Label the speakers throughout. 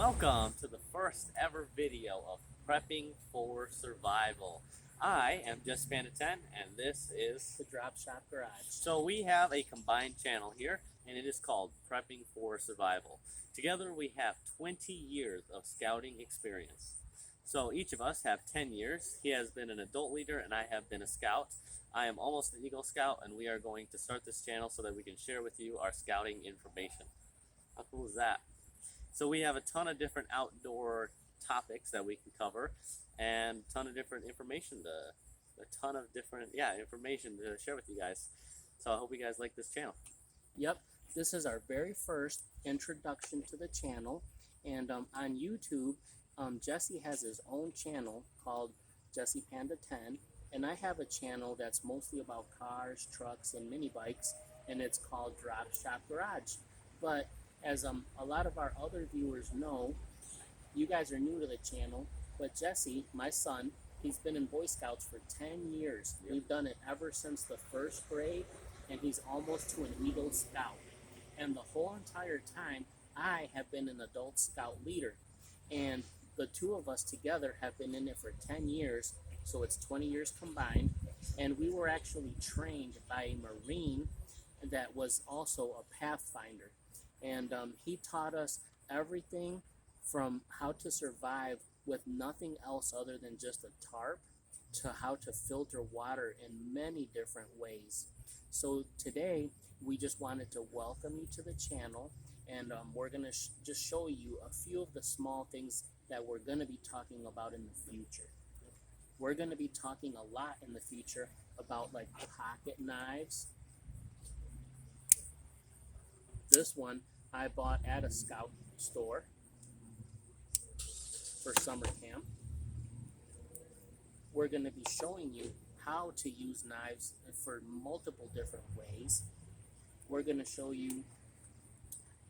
Speaker 1: Welcome to the first ever video of Prepping for Survival. I am Just Panda 10 and this is
Speaker 2: The Drop Shop Garage.
Speaker 1: So we have a combined channel here and it is called Prepping for Survival. Together we have 20 years of scouting experience. So each of us have 10 years. He has been an adult leader and I have been a scout. I am almost an Eagle Scout and we are going to start this channel so that we can share with you our scouting information. How cool is that? So we have a ton of different outdoor topics that we can cover and a ton of different information information to share with you guys. So I hope you guys like this channel.
Speaker 2: Yep, this is our very first introduction to the channel. And on YouTube, Jesse has his own channel called Jesse Panda 10. And I have a channel that's mostly about cars, trucks, and mini bikes, and it's called Drop Shop Garage. But as a lot of our other viewers know, you guys are new to the channel, but Jesse, my son, he's been in Boy Scouts for 10 years.
Speaker 1: Yep.
Speaker 2: We've done it ever since the first grade, and he's almost to an Eagle Scout. And the whole entire time, I have been an adult scout leader. And the two of us together have been in it for 10 years, so it's 20 years combined. And we were actually trained by a Marine that was also a Pathfinder. And he taught us everything from how to survive with nothing else other than just a tarp to how to filter water in many different ways. So today we just wanted to welcome you to the channel, and we're going to just show you a few of the small things that we're going to be talking about in the future. We're going to be talking a lot in the future about like pocket knives. This one I bought at a scout store for summer camp. We're going to be showing you how to use knives for multiple different ways. We're going to show you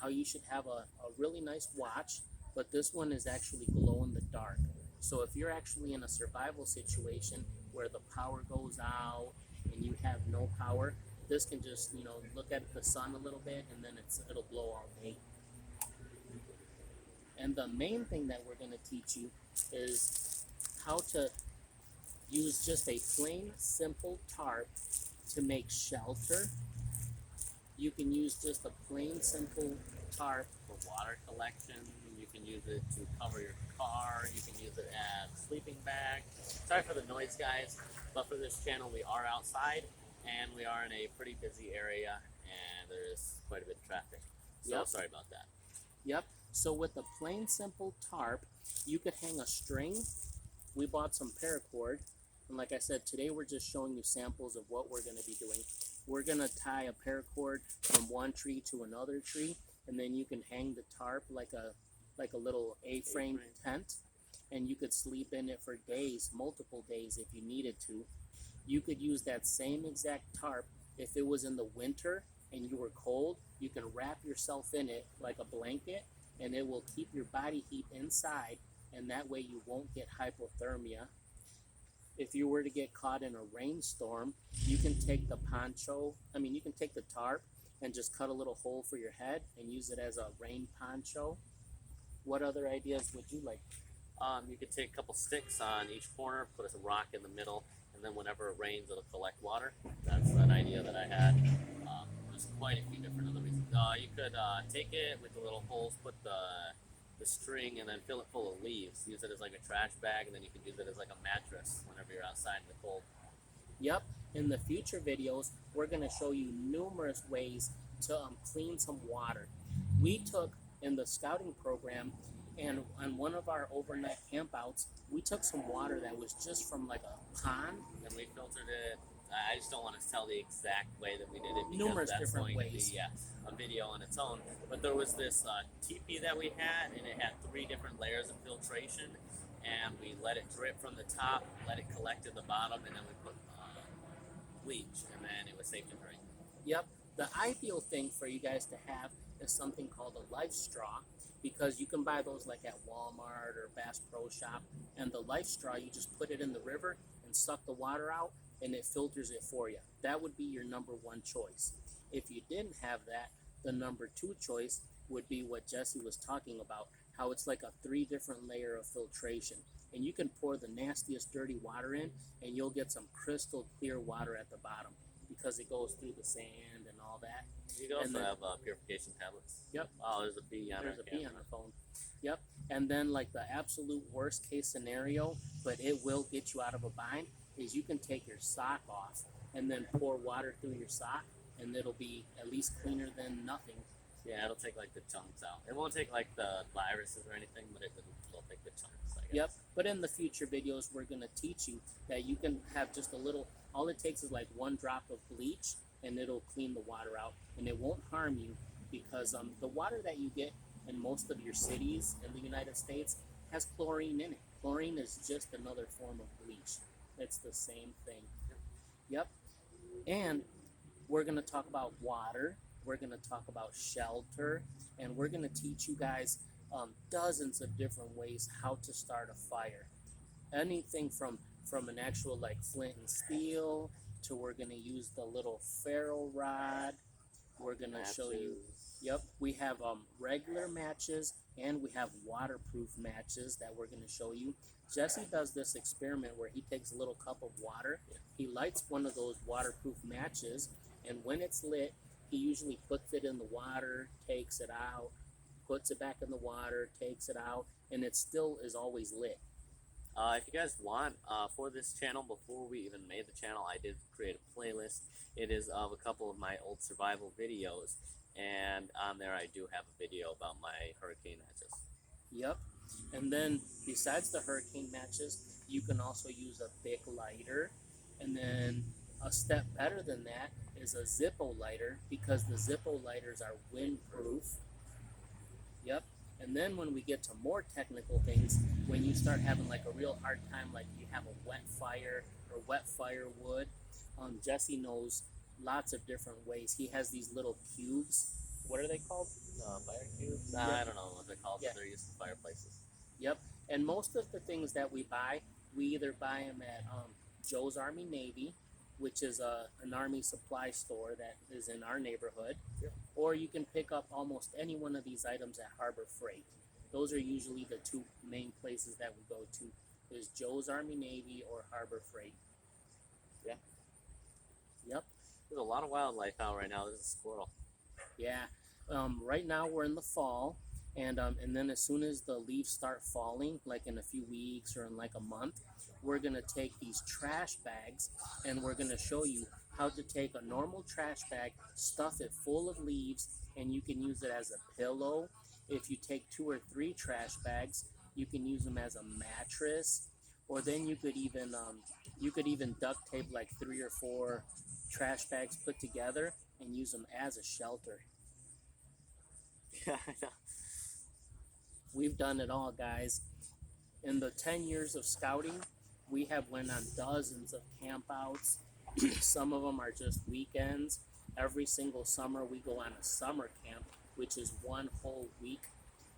Speaker 2: how you should have a really nice watch, but this one is actually glow in the dark. So if you're actually in a survival situation where the power goes out and you have no power, this can just, look at the sun a little bit and then it'll glow all day. And the main thing that we're going to teach you is how to use just a plain, simple tarp to make shelter. You can use just a plain, simple tarp
Speaker 1: For water collection, you can use it to cover your car, you can use it as a sleeping bag. Sorry for the noise, guys, but for this channel we are outside and we are in a pretty busy area and there is quite a bit of traffic. So
Speaker 2: Yep.
Speaker 1: sorry about that.
Speaker 2: Yep. So with a plain, simple tarp, you could hang a string. We bought some paracord. And like I said, today we're just showing you samples of what we're going to be doing. We're going to tie a paracord from one tree to another tree. And then you can hang the tarp like a little A-frame tent. And you could sleep in it for days, multiple days if you needed to. You could use that same exact tarp if it was in the winter and you were cold. You can wrap yourself in it like a blanket, and it will keep your body heat inside, and that way you won't get hypothermia. If you were to get caught in a rainstorm, you can take the tarp and just cut a little hole for your head and use it as a rain poncho. What other ideas would you like?
Speaker 1: You could take a couple sticks on each corner, put a rock in the middle, and then whenever it rains, it'll collect water. That's an idea that I had. There's quite a few different other reasons. You could take it with the little holes, put the string, and then fill it full of leaves. Use it as like a trash bag, and then you can use it as like a mattress whenever you're outside in the cold.
Speaker 2: Yep, in the future videos, we're going to show you numerous ways to clean some water. We took in the scouting program, and on one of our overnight campouts, we took some water that was just from like a pond.
Speaker 1: And we filtered it. I just don't want to tell the exact way that we did it because
Speaker 2: Numerous
Speaker 1: that's
Speaker 2: different
Speaker 1: going
Speaker 2: ways.
Speaker 1: to be a video on its own. But there was this teepee that we had, and it had 3 different layers of filtration, and we let it drip from the top, let it collect at the bottom, and then we put bleach, and then it was safe to drink.
Speaker 2: Yep, the ideal thing for you guys to have is something called a life straw, because you can buy those like at Walmart or Bass Pro Shop, and the life straw, you just put it in the river and suck the water out, and it filters it for you. That would be your number one choice. If you didn't have that, the number 2 choice would be what Jesse was talking about, how it's like a 3 different layer of filtration. And you can pour the nastiest dirty water in and you'll get some crystal clear water at the bottom because it goes through the sand and all that.
Speaker 1: You can also
Speaker 2: And then-
Speaker 1: have purification tablets.
Speaker 2: Yep.
Speaker 1: Oh, there's a bee on
Speaker 2: There's
Speaker 1: our
Speaker 2: a bee
Speaker 1: camera.
Speaker 2: on our phone. Yep. And then like the absolute worst case scenario, but it will get you out of a bind, is you can take your sock off and then pour water through your sock and it'll be at least cleaner than nothing.
Speaker 1: Yeah, it'll take like the chunks out. It won't take like the viruses or anything, but it'll take the chunks, I guess.
Speaker 2: Yep. But in the future videos, we're going to teach you that you can have just a little, all it takes is like 1 drop of bleach and it'll clean the water out and it won't harm you because the water that you get in most of your cities in the United States has chlorine in it. Chlorine is just another form of bleach. It's the same thing. Yep. And we're going to talk about water. We're going to talk about shelter. And we're going to teach you guys dozens of different ways how to start a fire. Anything from an actual like flint and steel to we're going to use the little ferro rod. We're going to show you. Yep, we have regular matches and we have waterproof matches that we're going to show you. Jesse does this experiment where he takes a little cup of water, he lights one of those waterproof matches, and when it's lit, he usually puts it in the water, takes it out, puts it back in the water, takes it out, and it still is always lit.
Speaker 1: If you guys want, for this channel, before we even made the channel, I did create a playlist. It is of a couple of my old survival videos, and on there I do have a video about my hurricane matches.
Speaker 2: Yep. And then besides the hurricane matches, you can also use a big lighter. And then a step better than that is a Zippo lighter because the Zippo lighters are windproof. Yep. And then when we get to more technical things, when you start having like a real hard time, like you have a wet fire or wet firewood, Jesse knows lots of different ways. He has these little cubes. What are they called?
Speaker 1: Fire cubes?
Speaker 2: Yeah.
Speaker 1: I don't know what they're called,
Speaker 2: Yeah.
Speaker 1: but they're used for fireplaces.
Speaker 2: Yep. And most of the things that we buy, we either buy them at Joe's Army Navy, which is an Army supply store that is in our neighborhood,
Speaker 1: Yep.
Speaker 2: or you can pick up almost any one of these items at Harbor Freight. Those are usually the 2 main places that we go to, is Joe's Army Navy or Harbor Freight.
Speaker 1: Yeah.
Speaker 2: Yep.
Speaker 1: There's a lot of wildlife out right now. There's a squirrel.
Speaker 2: Yeah. Right now we're in the fall, and then as soon as the leaves start falling, like in a few weeks or in like a month, we're gonna take these trash bags and we're gonna show you how to take a normal trash bag, stuff it full of leaves, and you can use it as a pillow. If you take 2 or 3 trash bags, you can use them as a mattress, or then you could even duct tape like 3 or 4 trash bags put together and use them as a shelter.
Speaker 1: Yeah, I know.
Speaker 2: We've done it all, guys. In the 10 years of scouting, we have went on dozens of campouts. Some of them are just weekends. Every single summer we go on a summer camp, which is 1 whole week.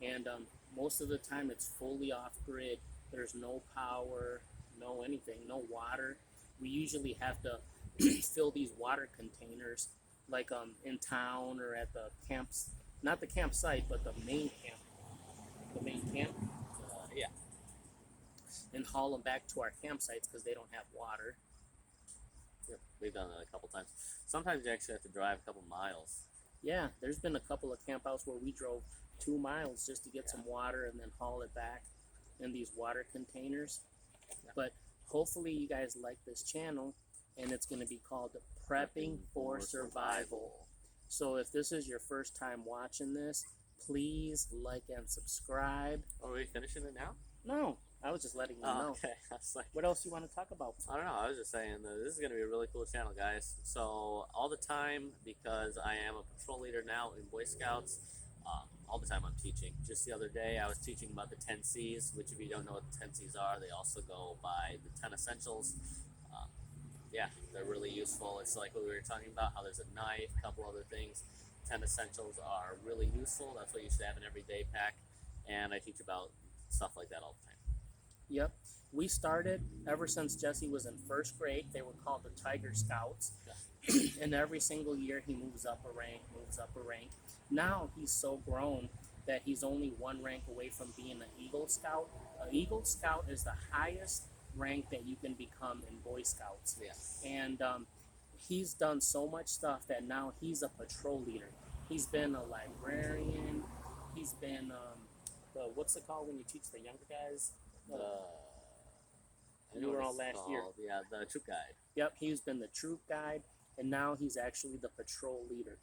Speaker 2: And most of the time it's fully off-grid. There's no power, no anything, no water. We usually have to fill these water containers like in town or at the camps, not the campsite, but the main camp. The main camp.
Speaker 1: Yeah.
Speaker 2: And haul them back to our campsites because they don't have water.
Speaker 1: Yep. We've done that a couple times. Sometimes you actually have to drive a couple miles.
Speaker 2: Yeah, there's been a couple of campouts where we drove 2 miles just to get
Speaker 1: Yeah.
Speaker 2: some water and then haul it back in these water containers.
Speaker 1: Yeah.
Speaker 2: But hopefully you guys like this channel, and it's going to be called Prepping for Survival. So if this is your first time watching this, please like and subscribe.
Speaker 1: Are we finishing it now?
Speaker 2: No, I was just letting you
Speaker 1: Oh,
Speaker 2: know.
Speaker 1: okay. I was like,
Speaker 2: What else you want to talk about?
Speaker 1: I don't know. I was just saying that this is going to be a really cool channel, guys. So all the time, because I am a patrol leader now in Boy Scouts, all the time I'm teaching. Just the other day, I was teaching about the 10 C's, which if you don't know what the 10 C's are, they also go by the 10 Essentials. Yeah, they're really useful. It's like what we were talking about, how there's a knife, a couple other things. 10 Essentials are really useful. That's what you should have in every day pack. And I teach about stuff like that all the time.
Speaker 2: Yep. We started ever since Jesse was in 1st grade. They were called the Tiger Scouts. And every single year he moves up a rank, moves up a rank. Now he's so grown that he's only one rank away from being an Eagle Scout. An Eagle Scout is the highest rank that you can become in Boy Scouts.
Speaker 1: Yes.
Speaker 2: And he's done so much stuff that now he's a patrol leader. He's been a librarian. He's been what's it called when you teach the younger guys?
Speaker 1: I
Speaker 2: You
Speaker 1: know
Speaker 2: were
Speaker 1: what
Speaker 2: on
Speaker 1: it's
Speaker 2: last year.
Speaker 1: called. Yeah, the troop guide.
Speaker 2: Yep, he's been the troop guide, and now he's actually the patrol leader.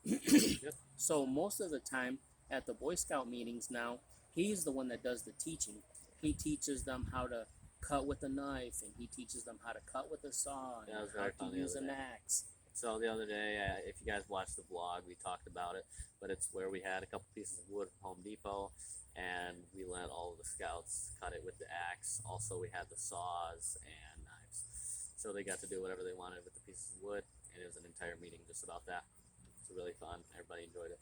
Speaker 1: Yep.
Speaker 2: So most of the time at the Boy Scout meetings now, he's the one that does the teaching. He teaches them how to cut with a knife, and he teaches them how to cut with a saw, and
Speaker 1: Yeah, it was
Speaker 2: how
Speaker 1: very
Speaker 2: to
Speaker 1: fun the
Speaker 2: use
Speaker 1: other
Speaker 2: an
Speaker 1: day.
Speaker 2: axe.
Speaker 1: So the other day, if you guys watched the vlog, we talked about it, but it's where we had a couple pieces of wood from Home Depot, and we let all of the scouts cut it with the axe. Also, we had the saws and knives. So they got to do whatever they wanted with the pieces of wood, and it was an entire meeting just about that. It's really fun. Everybody enjoyed it.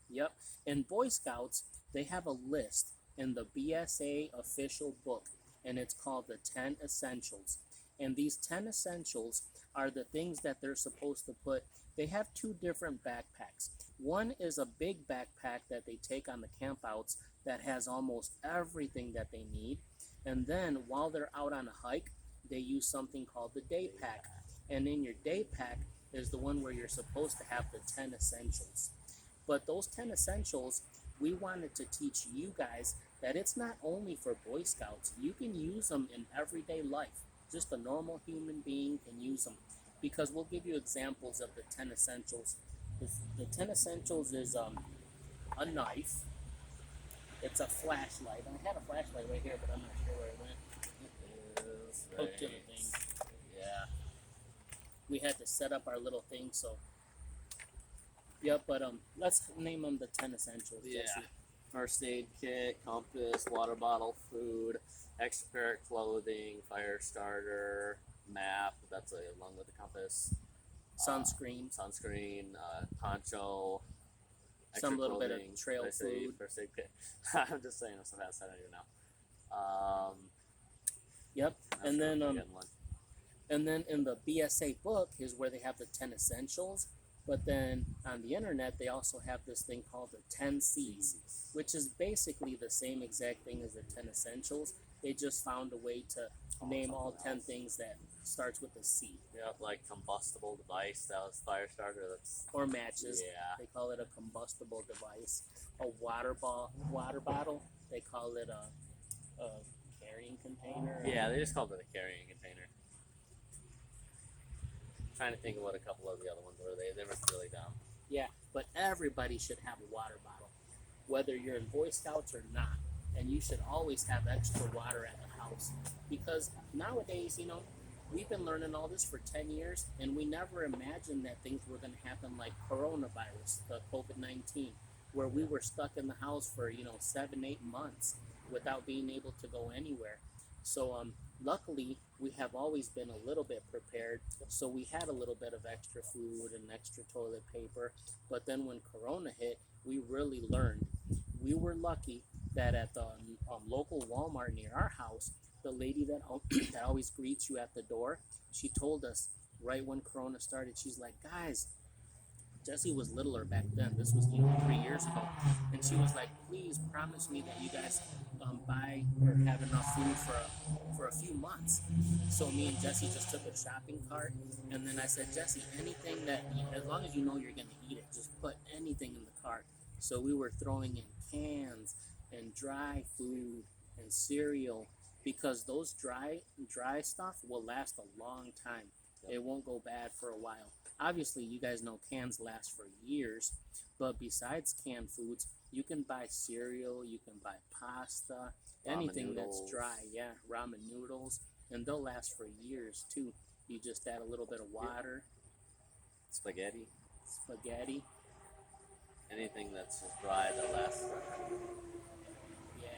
Speaker 2: Yep. In Boy Scouts, they have a list in the BSA official book, and it's called the 10 Essentials. And these 10 Essentials are the things that they're supposed to put. They have two different backpacks. One is a big backpack that they take on the campouts that has almost everything that they need. And then while they're out on a hike, they use something called the day pack. And in your day pack is the one where you're supposed to have the 10 essentials. But those 10 essentials, we wanted to teach you guys that it's not only for Boy Scouts. You can use them in everyday life. Just a normal human being can use them. Because we'll give you examples of the 10 essentials. The 10 essentials is a knife. It's a flashlight. I had a flashlight right here, but I'm not sure where it went.
Speaker 1: It is
Speaker 2: Hooked to the
Speaker 1: right.
Speaker 2: thing.
Speaker 1: Yeah.
Speaker 2: We had to set up our little thing, so. Yep, but let's name them the 10 essentials.
Speaker 1: Yeah.
Speaker 2: Jesse.
Speaker 1: First aid kit, compass, water bottle, food, extra pair of clothing, fire starter, map. That's along with the compass.
Speaker 2: Sunscreen.
Speaker 1: Sunscreen, poncho. Extra
Speaker 2: Some little bit of
Speaker 1: clothing,
Speaker 2: trail
Speaker 1: first aid,
Speaker 2: food.
Speaker 1: First aid kit. I'm just saying some fast I don't even know.
Speaker 2: Yep,
Speaker 1: That's
Speaker 2: and then
Speaker 1: a good one.
Speaker 2: and then in the BSA book is where they have the 10 essentials. But then on the internet, they also have this thing called the 10 C's, which is basically the same exact thing as the 10 essentials. They just found a way to name all 10 things that starts with a C.
Speaker 1: Yep, like combustible device. That was fire starter. That's
Speaker 2: Or matches.
Speaker 1: yeah.
Speaker 2: They call it a combustible device. A water bottle. They call it a carrying container.
Speaker 1: Yeah, they just called it a carrying container. Trying to think of what a couple of the other ones were. They were really dumb.
Speaker 2: Yeah, but everybody should have a water bottle, whether you're in Boy Scouts or not. And you should always have extra water at the house. Because nowadays, we've been learning all this for 10 years, and we never imagined that things were going to happen like coronavirus, the COVID-19, where we were stuck in the house for, 7-8 months without being able to go anywhere. So, luckily, we have always been a little bit prepared, so we had a little bit of extra food and extra toilet paper. But then when Corona hit, we really learned. We were lucky that at the local Walmart near our house, the lady that that always greets you at the door, she told us right when Corona started, she's like, guys, Jesse was littler back then. This was 3 years ago, and she was like, "Please promise me that you guys buy or have enough food for a few months." So me and Jesse just took a shopping cart, and then I said, "Jesse, anything that as long as you know you're gonna eat it, just put anything in the cart." So we were throwing in cans and dry food and cereal because those dry stuff will last a long time. It won't go bad for a while. Obviously, you guys know cans last for years, but besides canned foods, you can buy cereal, you can buy pasta, anything that's
Speaker 1: noodles.
Speaker 2: dry. Yeah, ramen noodles, and they'll last for years too. You just add a little bit of water,
Speaker 1: Spaghetti.
Speaker 2: spaghetti.
Speaker 1: Anything that's just dry that lasts forever.
Speaker 2: Yeah.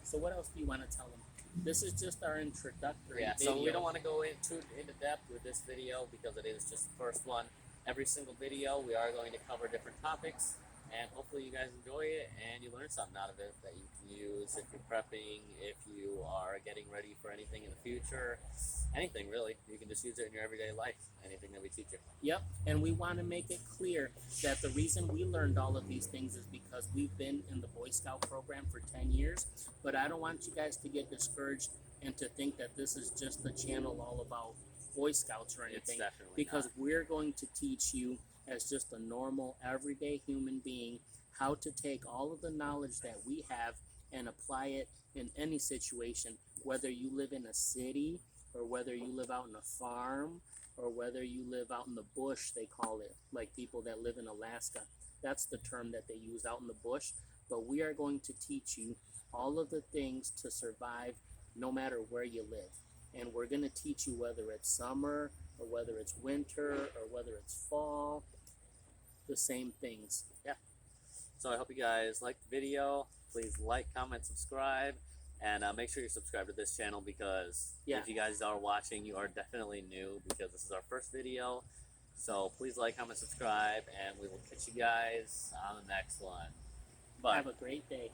Speaker 2: So what else do you want to tell them? This is just our introductory
Speaker 1: Yeah,
Speaker 2: video.
Speaker 1: so we don't want to go into depth with this video because it is just the first one. Every single video, we are going to cover different topics. And hopefully you guys enjoy it and you learn something out of it that you can use if you're prepping, if you are getting ready for anything in the future, anything really. You can just use it in your everyday life, anything that we teach you.
Speaker 2: Yep, and we want to make it clear that the reason we learned all of these things is because we've been in the Boy Scout program for 10 years. But I don't want you guys to get discouraged and to think that this is just the channel all about Boy Scouts or
Speaker 1: It's
Speaker 2: anything.
Speaker 1: definitely
Speaker 2: Because
Speaker 1: not.
Speaker 2: we're going to teach you, as just a normal, everyday human being, how to take all of the knowledge that we have and apply it in any situation, whether you live in a city or whether you live out in a farm or whether you live out in the bush, they call it, like people that live in Alaska. That's the term that they use, out in the bush. But we are going to teach you all of the things to survive no matter where you live. And we're going to teach you whether it's summer or whether it's winter or whether it's fall, the same things.
Speaker 1: So I hope you guys liked the video. Please like, comment, subscribe, and make sure you subscribe to this channel because
Speaker 2: Yeah.
Speaker 1: if you guys are watching, you are definitely new because this is our first video. So please like, comment, subscribe, and we will catch you guys on the next one. Bye.
Speaker 2: Have a great day.